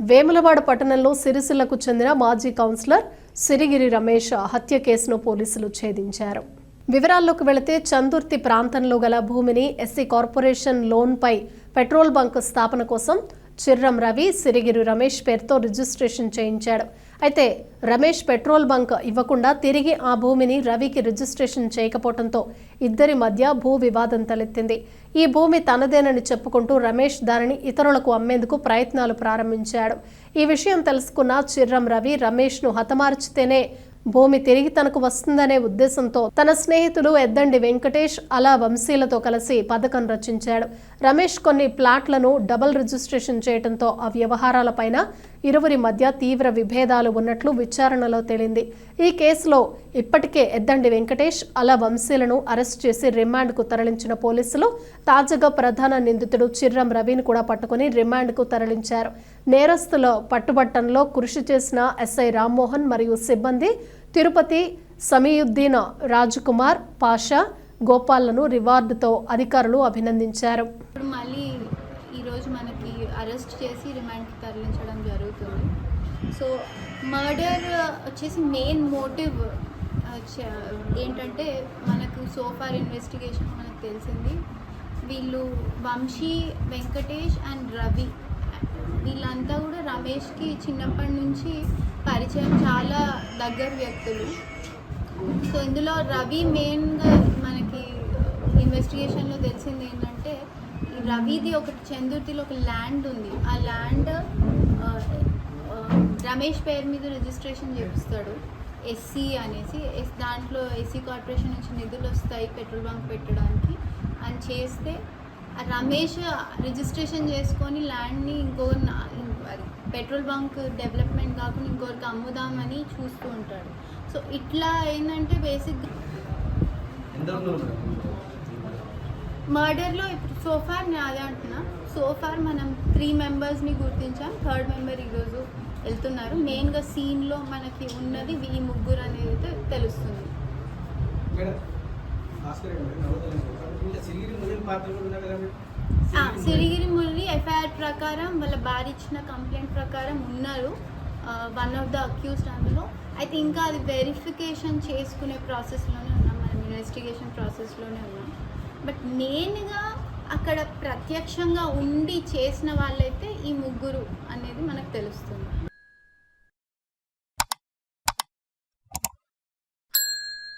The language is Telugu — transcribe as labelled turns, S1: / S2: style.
S1: వేములవాడ పట్టణంలో సిరిసిల్లకు చెందిన మాజీ కౌన్సిలర్ సిరిగిరి రమేష్ హత్య కేసును పోలీసులు ఛేదించారు. వివరాల్లోకి వెళితే చందుర్తి ప్రాంతంలో గల భూమిని ఎస్సీ కార్పొరేషన్ లోన్పై పెట్రోల్ బంక్ స్థాపన కోసం చిర్రం రవి సిరిగిరి రమేష్ పేరుతో రిజిస్ట్రేషన్ చేయించాడు. అయితే రమేష్ పెట్రోల్ బంక్ ఇవ్వకుండా తిరిగి ఆ భూమిని రవికి రిజిస్ట్రేషన్ చేయకపోవడంతో ఇద్దరి మధ్య భూ వివాదం తలెత్తింది. ఈ భూమి తనదేనని చెప్పుకుంటూ రమేష్ దానిని ఇతరులకు అమ్మేందుకు ప్రయత్నాలు ప్రారంభించాడు. ఈ విషయం తెలుసుకున్న చిర్రం రవి రమేష్ను హతమార్చితేనే భూమి తిరిగి తనకు వస్తుందనే ఉద్దేశంతో తన స్నేహితుడు ఎద్దండి వెంకటేష్ అలా వంశీలతో కలిసి పథకం రచించాడు. రమేష్ కొన్ని ప్లాట్లను డబుల్ రిజిస్ట్రేషన్ చేయడంతో ఆ వ్యవహారాలపైన ఇరువురి మధ్య తీవ్ర విభేదాలు ఉన్నట్లు విచారణలో తేలింది. ఈ కేసులో ఇప్పటికే ఎద్దండి వెంకటేష్ అలా వంశీలను అరెస్ట్ చేసి రిమాండ్కు తరలించిన పోలీసులు తాజాగా ప్రధాన నిందితుడు చిర్రం రవిని కూడా పట్టుకుని రిమాండ్కు తరలించారు. నేరస్తుల పట్టుబట్టంలో కృషి చేసిన ఎస్ఐ రామ్మోహన్ మరియు సిబ్బంది తిరుపతి సమీయుద్దీన్ రాజకుమార్ పాషా గోపాల్లను రివార్డుతో అధికారులు అభినందించారు.
S2: మళ్ళీ ఈరోజు మనకి అరెస్ట్ చేసి రిమాండ్కి తరలించడం జరుగుతుంది. సో మర్డర్ వచ్చేసి మెయిన్ మోటివ్ ఏంటంటే మనకు సోఫార్ ఇన్వెస్టిగేషన్ మనకు తెలిసింది వీళ్ళు వంశీ వెంకటేష్ అండ్ రవి వీళ్ళంతా కూడా రమేష్కి చిన్నప్పటి నుంచి పరిచయం, చాలా దగ్గర వ్యక్తులు. సో ఇందులో రవి మెయిన్గా మనకి ఇన్వెస్టిగేషన్లో తెలిసింది ఏంటంటే రవిది ఒకటి చందుర్తిలో ఒక ల్యాండ్ ఉంది. ఆ ల్యాండ్ రమేష్ పేరు మీద రిజిస్ట్రేషన్ చేపిస్తాడు ఎస్సీ అనేసి. దాంట్లో ఎస్సీ కార్పొరేషన్ నుంచి నిధులు వస్తాయి పెట్రోల్ బంక్ పెట్టడానికి అని చేస్తే రమేష్ రిజిస్ట్రేషన్ చేసుకొని ల్యాండ్ని పెట్రోల్ బంక్ డెవలప్మెంట్ కాకుండా ఇంకొకరికి అమ్ముదామని చూస్తూ ఉంటాడు. సో ఇట్లా ఏంటంటే బేసిక్ మర్డర్లో ఇప్పుడు సోఫార్ నేను అదే అంటున్నా, సోఫార్ మనం 3 మెంబర్స్ని గుర్తించాం. 3rd మెంబర్ ఈరోజు వెళ్తున్నారు. మెయిన్గా సీన్లో మనకి ఉన్నది ఈ ముగ్గురు అనేది అయితే తెలుస్తుంది. సిరిగిరి మురళి ఎఫ్ఐఆర్ ప్రకారం వాళ్ళ భార్య ఇచ్చిన కంప్లైంట్ ప్రకారం ఉన్నారు, వన్ ఆఫ్ ద అక్యూజ్డ్ అందులో. అయితే ఇంకా అది వెరిఫికేషన్ చేసుకునే ప్రాసెస్లోనే ఉన్నాం, మనం ఇన్వెస్టిగేషన్ ప్రాసెస్లోనే ఉన్నాం. బట్ మెయిన్గా అక్కడ ప్రత్యక్షంగా ఉండి చేసిన వాళ్ళైతే ఈ ముగ్గురు అనేది మనకు తెలుస్తుంది.